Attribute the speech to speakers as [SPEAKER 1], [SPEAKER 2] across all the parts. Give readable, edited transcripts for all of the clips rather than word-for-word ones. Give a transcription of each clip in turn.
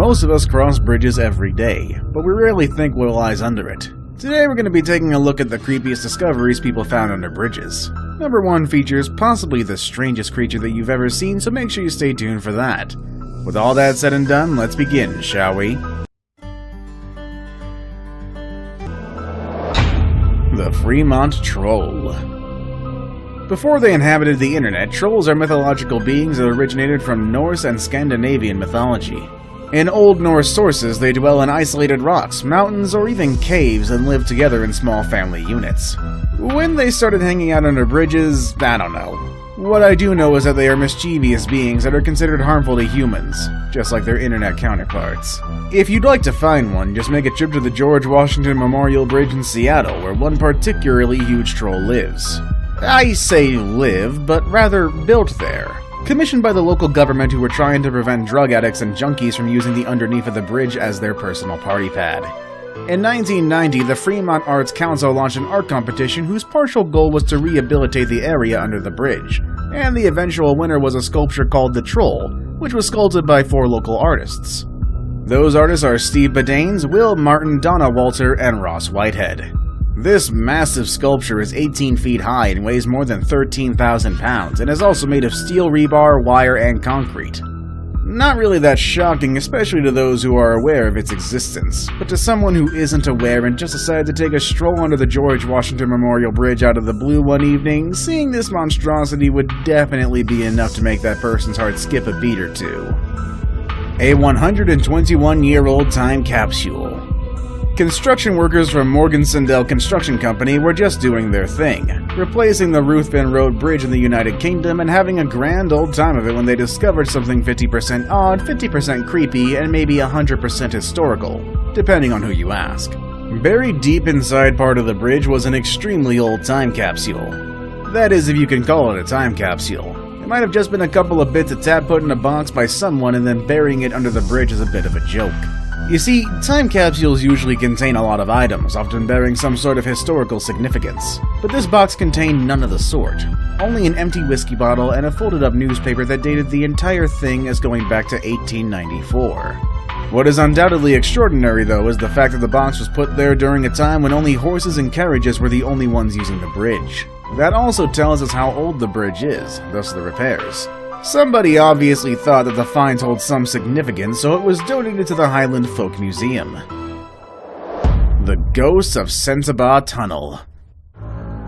[SPEAKER 1] Most of us cross bridges every day, but we rarely think what lies under it. Today we're going to be taking a look at the creepiest discoveries people found under bridges. Number 1 features possibly the strangest creature that you've ever seen, so make sure you stay tuned for that. With all that said and done, let's begin, shall we? The Freemont Troll. Before they inhabited the internet, trolls are mythological beings that originated from Norse and Scandinavian mythology. In Old Norse sources, they dwell in isolated rocks, mountains, or even caves and live together in small family units. When they started hanging out under bridges, I don't know. What I do know is that they are mischievous beings that are considered harmful to humans, just like their internet counterparts. If you'd like to find one, just make a trip to the George Washington Memorial Bridge in Seattle, where one particularly huge troll lives. I say live, but rather built there. Commissioned by the local government who were trying to prevent drug addicts and junkies from using the underneath of the bridge as their personal party pad. In 1990, the Freemont Arts Council launched an art competition whose partial goal was to rehabilitate the area under the bridge, and the eventual winner was a sculpture called the Troll, which was sculpted by 4 local artists. Those artists are Steve Badanes, Will Martin, Donna Walter, and Ross Whitehead. This massive sculpture is 18 feet high and weighs more than 13,000 pounds, and is also made of steel rebar, wire, and concrete. Not really that shocking, especially to those who are aware of its existence, but to someone who isn't aware and just decided to take a stroll under the George Washington Memorial Bridge out of the blue one evening, seeing this monstrosity would definitely be enough to make that person's heart skip a beat or two. A 121-year-old time capsule. Construction workers from Morgan Sindel Construction Company were just doing their thing, replacing the Ruthven Road Bridge in the United Kingdom and having a grand old time of it when they discovered something 50% odd, 50% creepy, and maybe 100% historical, depending on who you ask. Buried deep inside part of the bridge was an extremely old time capsule. That is, if you can call it a time capsule. It might have just been a couple of bits of tap put in a box by someone and then burying it under the bridge is a bit of a joke. You see, time capsules usually contain a lot of items, often bearing some sort of historical significance. But this box contained none of the sort. Only an empty whiskey bottle and a folded up newspaper that dated the entire thing as going back to 1894. What is undoubtedly extraordinary, though, is the fact that the box was put there during a time when only horses and carriages were the only ones using the bridge. That also tells us how old the bridge is, thus the repairs. Somebody obviously thought that the finds hold some significance, so it was donated to the Highland Folk Museum. The Ghosts of Sensabaugh Tunnel.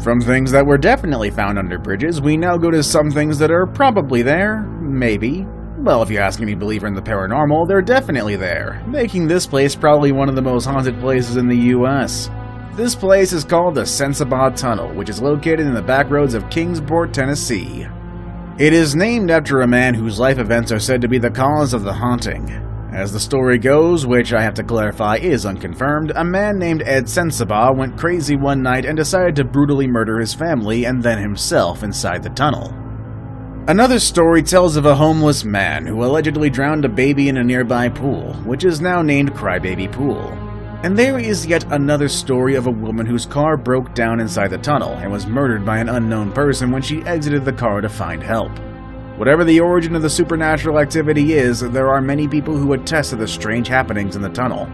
[SPEAKER 1] From things that were definitely found under bridges, we now go to some things that are probably there, maybe. Well, if you ask any believer in the paranormal, they're definitely there, making this place probably one of the most haunted places in the US. This place is called the Sensabaugh Tunnel, which is located in the back roads of Kingsport, Tennessee. It is named after a man whose life events are said to be the cause of the haunting. As the story goes, which I have to clarify is unconfirmed, a man named Ed Sensabaugh went crazy one night and decided to brutally murder his family and then himself inside the tunnel. Another story tells of a homeless man who allegedly drowned a baby in a nearby pool, which is now named Crybaby Pool. And there is yet another story of a woman whose car broke down inside the tunnel and was murdered by an unknown person when she exited the car to find help. Whatever the origin of the supernatural activity is, there are many people who attest to the strange happenings in the tunnel.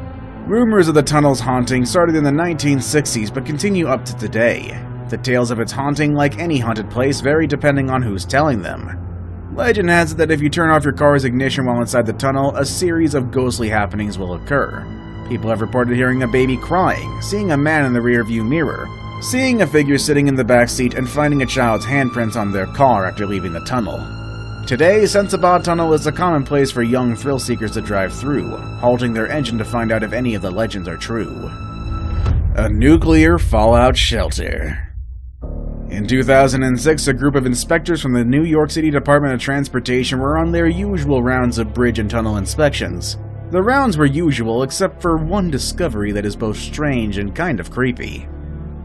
[SPEAKER 1] Rumors of the tunnel's haunting started in the 1960s but continue up to today. The tales of its haunting, like any haunted place, vary depending on who's telling them. Legend has it that if you turn off your car's ignition while inside the tunnel, a series of ghostly happenings will occur. People have reported hearing a baby crying, seeing a man in the rearview mirror, seeing a figure sitting in the back seat, and finding a child's handprints on their car after leaving the tunnel. Today, Sensabaugh Tunnel is a common place for young thrill seekers to drive through, halting their engine to find out if any of the legends are true. A nuclear fallout shelter. In 2006, a group of inspectors from the New York City Department of Transportation were on their usual rounds of bridge and tunnel inspections. The rounds were usual except for one discovery that is both strange and kind of creepy.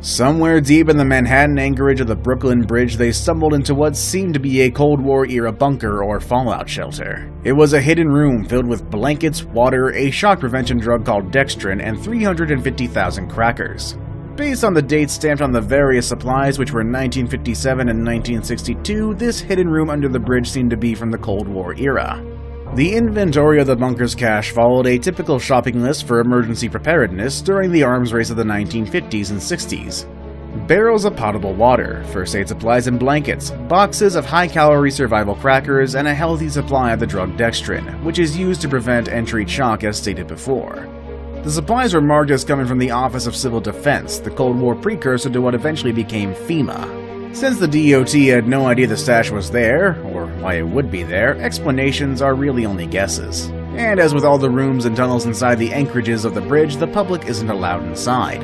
[SPEAKER 1] Somewhere deep in the Manhattan anchorage of the Brooklyn Bridge, they stumbled into what seemed to be a Cold War-era bunker or fallout shelter. It was a hidden room filled with blankets, water, a shock prevention drug called dextrin, and 350,000 crackers. Based on the dates stamped on the various supplies, which were 1957 and 1962, this hidden room under the bridge seemed to be from the Cold War era. The inventory of the bunker's cache followed a typical shopping list for emergency preparedness during the arms race of the 1950s and 60s. Barrels of potable water, first aid supplies and blankets, boxes of high-calorie survival crackers, and a healthy supply of the drug dextrin, which is used to prevent entry shock as stated before. The supplies were marked as coming from the Office of Civil Defense, the Cold War precursor to what eventually became FEMA. Since the DOT had no idea the stash was there, or why it would be there, explanations are really only guesses. And as with all the rooms and tunnels inside the anchorages of the bridge, the public isn't allowed inside.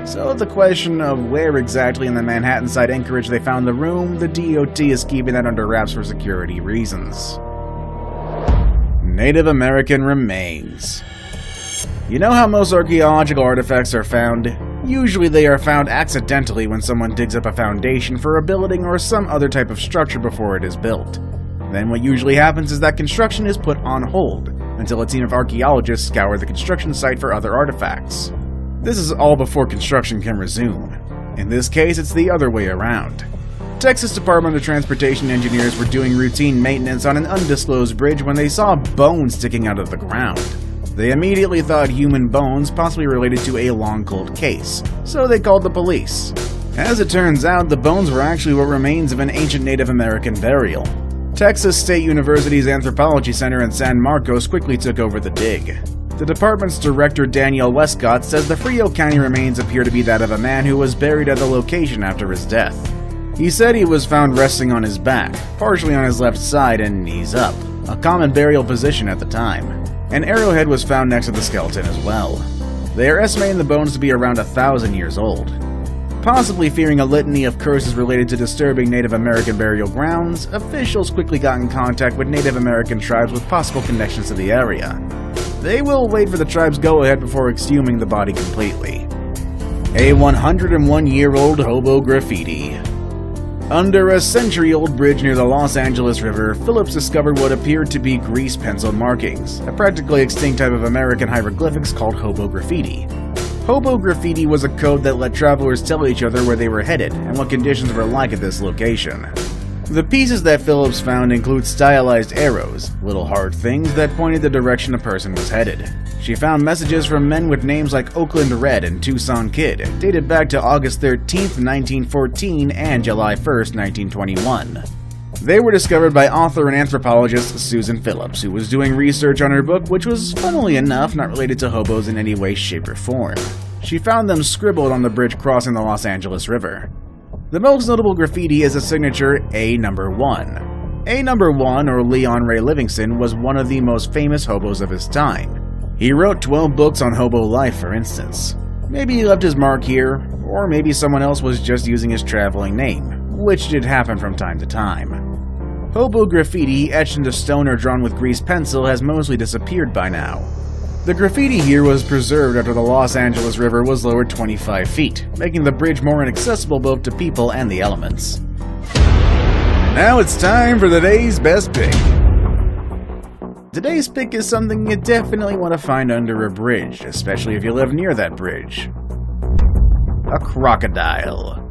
[SPEAKER 1] So the question of where exactly in the Manhattan side anchorage they found the room, the DOT is keeping that under wraps for security reasons. Native American remains. You know how most archaeological artifacts are found? Usually they are found accidentally when someone digs up a foundation for a building or some other type of structure before it is built. Then what usually happens is that construction is put on hold until a team of archaeologists scour the construction site for other artifacts. This is all before construction can resume. In this case, it's the other way around. Texas Department of Transportation engineers were doing routine maintenance on an undisclosed bridge when they saw bones sticking out of the ground. They immediately thought human bones, possibly related to a long cold case, so they called the police. As it turns out, the bones were actually what remains of an ancient Native American burial. Texas State University's Anthropology Center in San Marcos quickly took over the dig. The department's director, Daniel Westcott, says the Frio County remains appear to be that of a man who was buried at the location after his death. He said he was found resting on his back, partially on his left side and knees up, a common burial position at the time. An arrowhead was found next to the skeleton as well. They are estimating the bones to be around 1,000 years old. Possibly fearing a litany of curses related to disturbing Native American burial grounds, officials quickly got in contact with Native American tribes with possible connections to the area. They will wait for the tribe's go-ahead before exhuming the body completely. A 101-year-old hobo graffiti. Under a century-old bridge near the Los Angeles River, Phillips discovered what appeared to be grease pencil markings, a practically extinct type of American hieroglyphics called hobo graffiti. Hobo graffiti was a code that let travelers tell each other where they were headed and what conditions were like at this location. The pieces that Phillips found include stylized arrows, little hard things that pointed the direction a person was headed. She found messages from men with names like Oakland Red and Tucson Kid, dated back to August 13, 1914 and July 1, 1921. They were discovered by author and anthropologist Susan Phillips, who was doing research on her book, which was, funnily enough, not related to hobos in any way, shape, or form. She found them scribbled on the bridge crossing the Los Angeles River. The most notable graffiti is a signature A number 1. A number 1, or Leon Ray Livingston, was one of the most famous hobos of his time. He wrote 12 books on hobo life, for instance. Maybe he left his mark here, or maybe someone else was just using his traveling name, which did happen from time to time. Hobo graffiti, etched into stone or drawn with grease pencil, has mostly disappeared by now. The graffiti here was preserved after the Los Angeles River was lowered 25 feet, making the bridge more inaccessible both to people and the elements. Now it's time for the day's best pick. Today's pick is something you definitely want to find under a bridge, especially if you live near that bridge. A crocodile.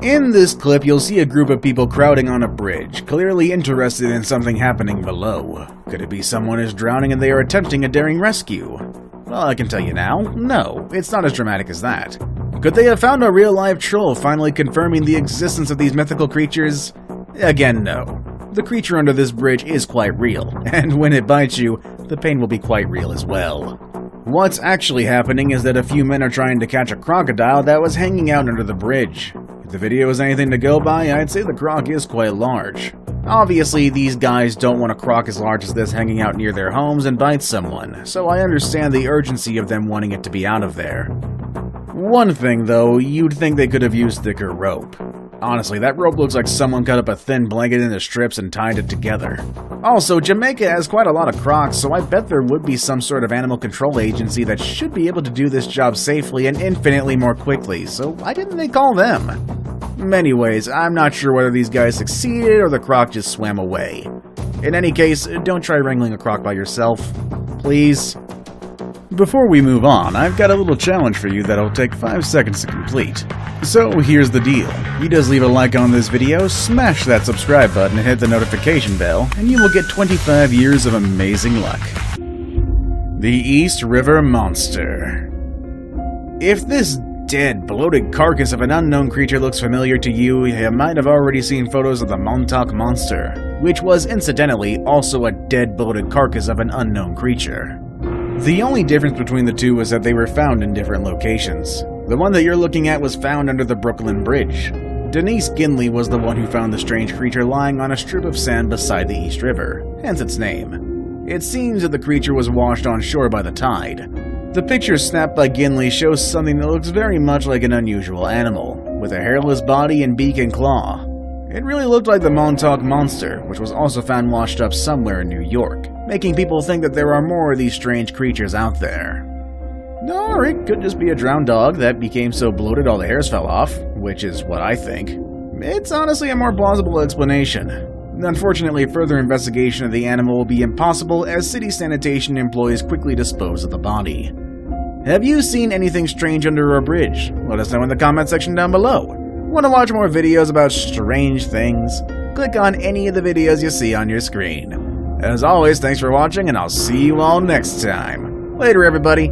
[SPEAKER 1] In this clip, you'll see a group of people crowding on a bridge, clearly interested in something happening below. Could it be someone is drowning and they are attempting a daring rescue? Well, I can tell you now, no, it's not as dramatic as that. Could they have found a real-life troll, finally confirming the existence of these mythical creatures? Again, no. The creature under this bridge is quite real, and when it bites you, the pain will be quite real as well. What's actually happening is that a few men are trying to catch a crocodile that was hanging out under the bridge. If the video is anything to go by, I'd say the croc is quite large. Obviously, these guys don't want a croc as large as this hanging out near their homes and bite someone, so I understand the urgency of them wanting it to be out of there. One thing though, you'd think they could have used thicker rope. Honestly, that rope looks like someone cut up a thin blanket into strips and tied it together. Also, Jamaica has quite a lot of crocs, so I bet there would be some sort of animal control agency that should be able to do this job safely and infinitely more quickly, so why didn't they call them? Anyways, I'm not sure whether these guys succeeded or the croc just swam away. In any case, don't try wrangling a croc by yourself. Please. Before we move on, I've got a little challenge for you that'll take 5 seconds to complete. So here's the deal. You just leave a like on this video, smash that subscribe button and hit the notification bell, and you will get 25 years of amazing luck. The East River Monster. If this dead, bloated carcass of an unknown creature looks familiar to you, you might have already seen photos of the Montauk Monster, which was incidentally also a dead, bloated carcass of an unknown creature. The only difference between the two was that they were found in different locations. The one that you're looking at was found under the Brooklyn Bridge. Denise Ginley was the one who found the strange creature lying on a strip of sand beside the East River, hence its name. It seems that the creature was washed on shore by the tide. The picture snapped by Ginley shows something that looks very much like an unusual animal, with a hairless body and beak and claw. It really looked like the Montauk Monster, which was also found washed up somewhere in New York, making people think that there are more of these strange creatures out there. Or it could just be a drowned dog that became so bloated all the hairs fell off, which is what I think. It's honestly a more plausible explanation. Unfortunately, further investigation of the animal will be impossible as city sanitation employees quickly dispose of the body. Have you seen anything strange under a bridge? Let us know in the comment section down below. Want to watch more videos about strange things? Click on any of the videos you see on your screen. As always, thanks for watching, and I'll see you all next time. Later, everybody.